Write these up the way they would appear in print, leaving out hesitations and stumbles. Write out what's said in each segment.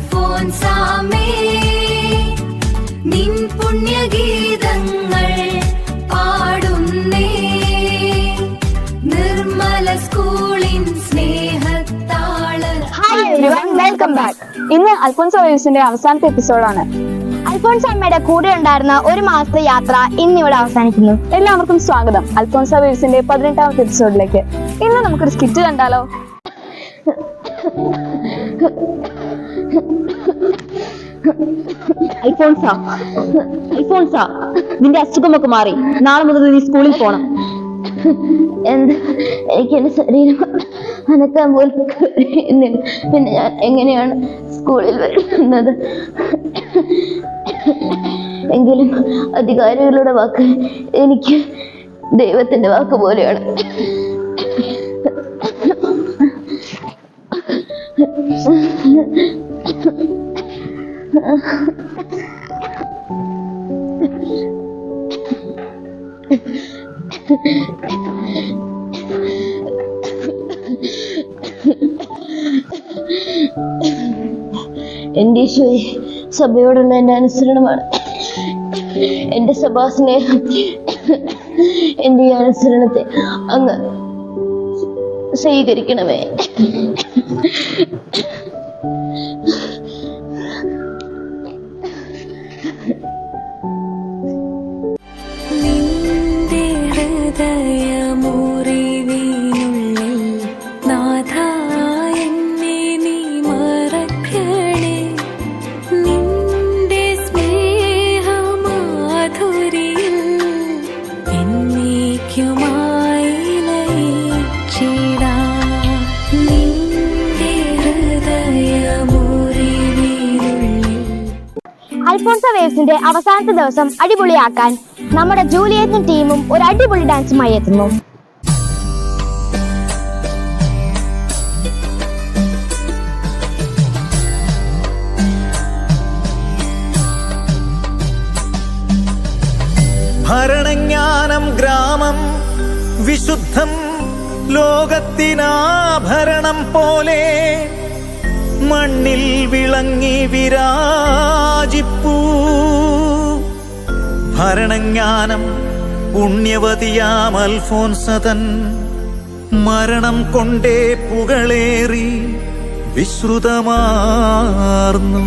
അൽഫോൻസാമേ, നിൻ പുണ്യഗീതങ്ങൾ പാടുന്നേ, നിർമ്മല സ്കൂളിൻ സ്നേഹത്താള. Hi everyone, welcome back. ഇന്ന് അൽഫോൻസ വേവ്സിന്റെ അവസാനത്തെ എപ്പിസോഡാണ്. അൽഫോൻസ അമ്മയുടെ കൂടെ ഉണ്ടായിരുന്ന ഒരു മാസത്തെ യാത്ര ഇന്നിവിടെ അവസാനിക്കുന്നു. എല്ലാവർക്കും സ്വാഗതം അൽഫോൻസ വേവ്സിന്റെ 18ാമത്തെ എപ്പിസോഡിലേക്ക്. ഇന്ന് നമുക്കൊരു സ്കിറ്റ് കണ്ടാലോ? അൽഫോൻസ, നിന്റെ അസുഖമൊക്കെ മാറി. നാളെ മുതൽ നീ സ്കൂളിൽ പോണം. എനിക്ക് എന്റെ ശരീരം അനക്കാൻ പോലും കഴിയുന്നില്ല. പിന്നെ ഞാൻ എങ്ങനെയാണ് സ്കൂളിൽ വരുന്നത്? എങ്കിലും അധികാരികളുടെ വാക്ക് എനിക്ക് ദൈവത്തിന്റെ വാക്ക് പോലെയാണ്. എന്റെ ഈശോയെ, സഭയോടുള്ള എന്റെ അനുസരണമാണ് എന്റെ സഭാസ്നേഹം. എന്റെ ഈ അനുസരണത്തെ അങ്ങ് സ്വീകരിക്കണമേ. നിന്റെ ഹൃദയമുറിവിനുള്ളിൽ നാഥാ എന്നെ നീ മറക്കണേ, നിന്റെ സ്നേഹമാധുരിയിൽ എന്നേക്കുമായി ലയിച്ചിടാം. നിന്റെ ഹൃദയമുറിവിനുള്ളിൽ. അൽഫോൻസ വേവ്സിന്റെ അവസാനത്തെ ദിവസം അടിപൊളിയാക്കാൻ നമ്മുടെ ജൂലിയറ്റും ടീമും ഒരു അടിപൊളി ഡാൻസുമായി എത്തുന്നു. ഭരണജ്ഞാനം ഗ്രാമം വിശുദ്ധം ലോകത്തിനാഭരണം പോലെ മണ്ണിൽ വിളങ്ങി വിരാജിപ്പൂ. ഭരണജ്ഞാനം പുണ്യവതിയാം അൽഫോൻസതൻ മരണം കൊണ്ടേ പുകളേറി വിശ്രുതമാർന്നു.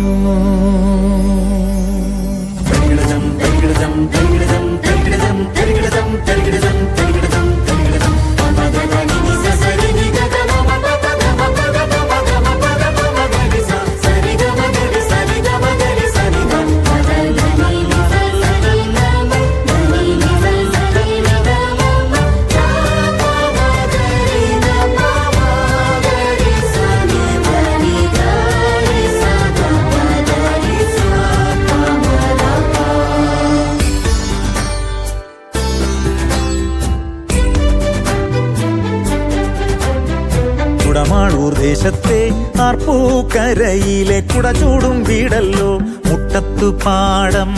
കുടമാളൂർ ദേശത്തെ ആർപ്പൂക്കരയിലെ കുടചൂടും വീടല്ലോ മുട്ടത്തുപാടം.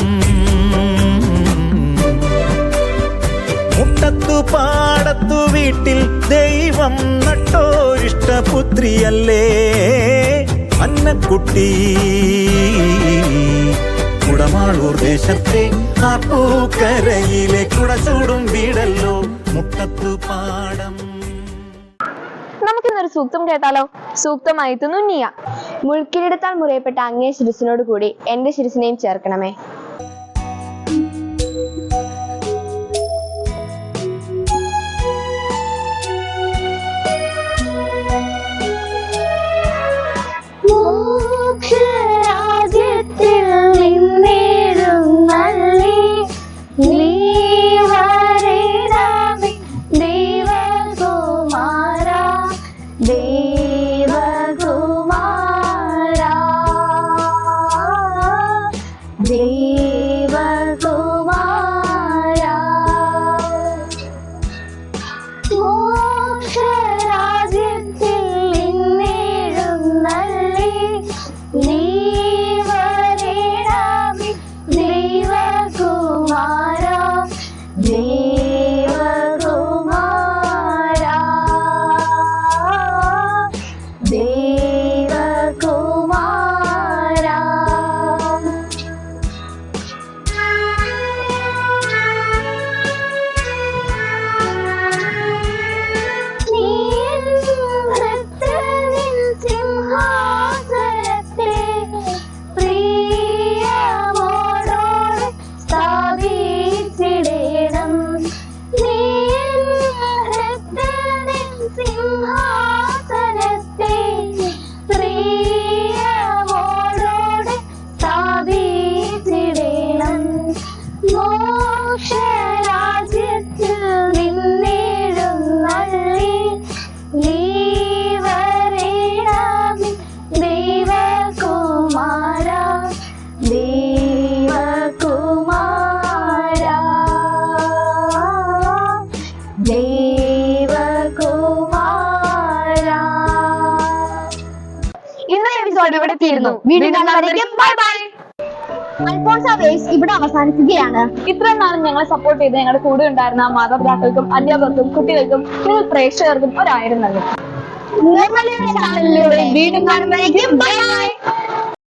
മുട്ടത്തുപാടത്തു വീട്ടിൽ ദൈവം നട്ടോരിഷ്ടപുത്രിയല്ലേ അന്നക്കുട്ടി. കുടമാളൂർ ദേശത്തെ ആർപ്പൂക്കരയിലെ കുടചൂടും വീടല്ലോ മുട്ടത്തുപാടം. നമുക്കിന്നൊരു സൂക്തം കേട്ടാലോ? സൂക്തമായി തുന്നിയ മുൾക്കിരീടത്താൽ മുറിയപ്പെട്ട അങ്ങേ ശിരസിനോട് കൂടി എന്റെ ശിരസിനെയും ചേർക്കണമേ. മോക്ഷരാജ്യത്തിൽ നിന്നെഴുന്നള്ളി നീ വരണമേ ദേവകുമാരാ, ദേവകുമാരാ, ദേവകുമാരാ. എപ്പിസോഡ് ഇവിടെ തീരുന്നു. വീണ്ടും കാണുന്നവരേക്കും ബൈ ബൈ. അൽഫോൺസ വേവ്സ് ഇവിടെ അവസാനിക്കുകയാണ്. ഇത്രയും നാളും ഞങ്ങളെ സപ്പോർട്ട് ചെയ്ത് ഞങ്ങളുടെ കൂടെ ഉണ്ടായിരുന്ന മാതാപിതാക്കൾക്കും അധ്യാപകർക്കും കുട്ടികൾക്കും നിങ്ങൾ പ്രേക്ഷകർക്കും ഒരായിരം നന്ദി. ഞങ്ങളുടെ ചാനലിലൂടെ വീണ്ടും കാണുന്നവരേക്കും ബൈ ബൈ.